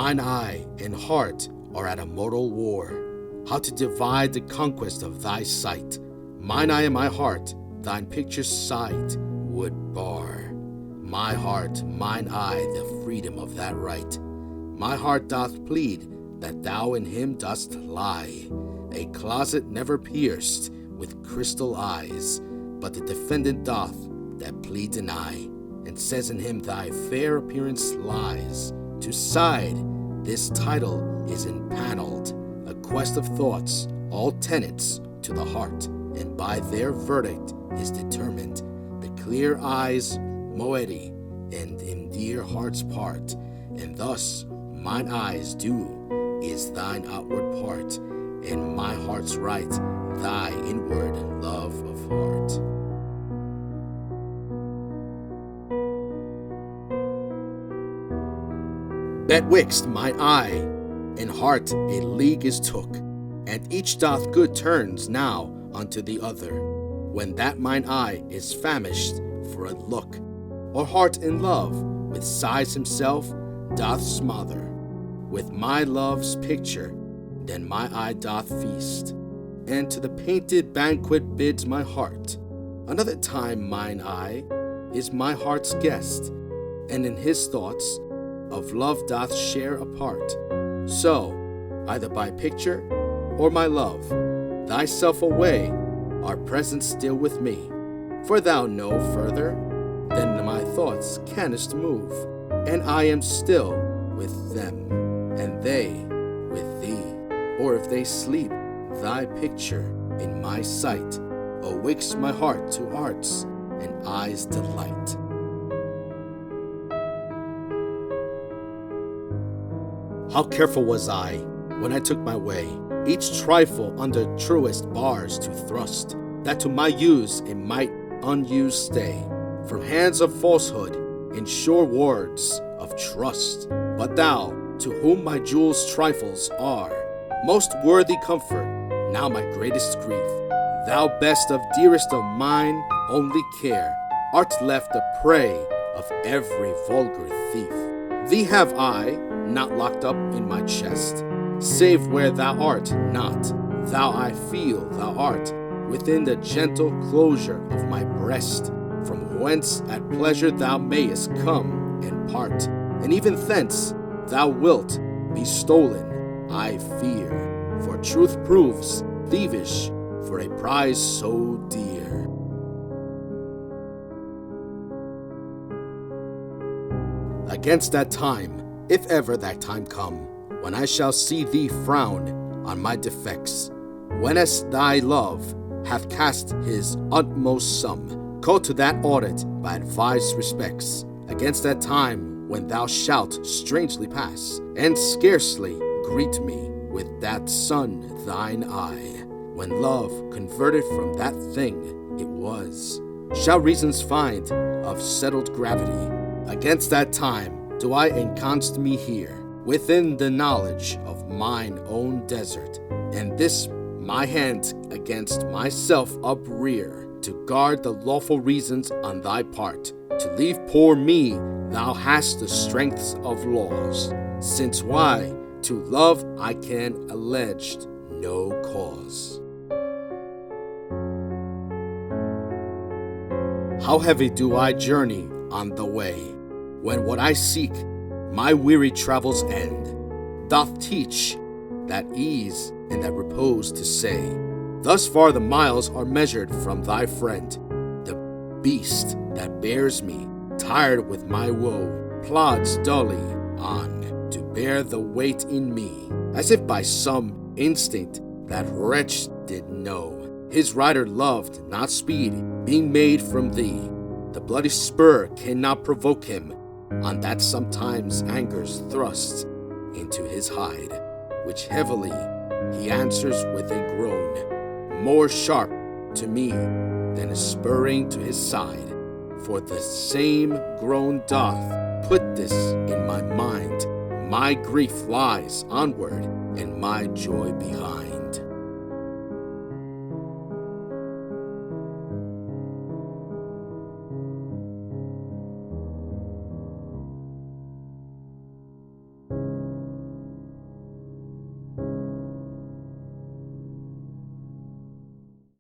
Mine eye and heart are at a mortal war, how to divide the conquest of thy sight. Mine eye and my heart thine picture's sight would bar. My heart, mine eye, the freedom of that right. My heart doth plead that thou in him dost lie, a closet never pierced with crystal eyes, but the defendant doth that plea deny, and says in him thy fair appearance lies. To side, this title is impaneled, a quest of thoughts, all tenets to the heart, and by their verdict is determined the clear eyes moiety and in dear heart's part, and thus mine eyes do is thine outward part, and my heart's right thy inward love of heart. Betwixt mine eye and heart a league is took, and each doth good turns now unto the other, when that mine eye is famished for a look, or heart in love with sighs himself doth smother. With my love's picture then my eye doth feast, and to the painted banquet bids my heart. Another time mine eye is my heart's guest, and in his thoughts of love doth share a part. So, either by picture or my love, thyself away are present still with me, for thou no further than my thoughts canst move, and I am still with them, and they with thee. Or if they sleep, thy picture in my sight awakes my heart to art's and eye's delight. How careful was I, when I took my way, each trifle under truest bars to thrust, that to my use it might unused stay, from hands of falsehood in sure words of trust. But thou, to whom my jewels trifles are, most worthy comfort, now my greatest grief, thou best of dearest of mine only care, art left a prey of every vulgar thief. Thee have I not locked up in my chest, save where thou art not. Thou I feel thou art within the gentle closure of my breast, from whence at pleasure thou mayest come and part, and even thence thou wilt be stolen, I fear, for truth proves thievish for a prize so dear. Against that time, if ever that time come, when I shall see thee frown on my defects, when as thy love hath cast his utmost sum, call to that audit by advised respects. Against that time when thou shalt strangely pass, and scarcely greet me with that sun thine eye, when love converted from that thing it was, shall reasons find of settled gravity. Against that time do I ensconce me here, within the knowledge of mine own desert, and this my hand against myself uprear, to guard the lawful reasons on thy part. To leave poor me thou hast the strengths of laws, since why to love I can allege no cause. How heavy do I journey on the way, when what I seek, my weary travels end, doth teach that ease and that repose to say. Thus far the miles are measured from thy friend. The beast that bears me, tired with my woe, plods dully on to bear the weight in me, as if by some instinct that wretch did know. His rider loved not speed, being made from thee. The bloody spur cannot provoke him, on that sometimes anger's thrust into his hide, which heavily he answers with a groan, more sharp to me than a spurring to his side. For the same groan doth put this in my mind, my grief lies onward and my joy behind.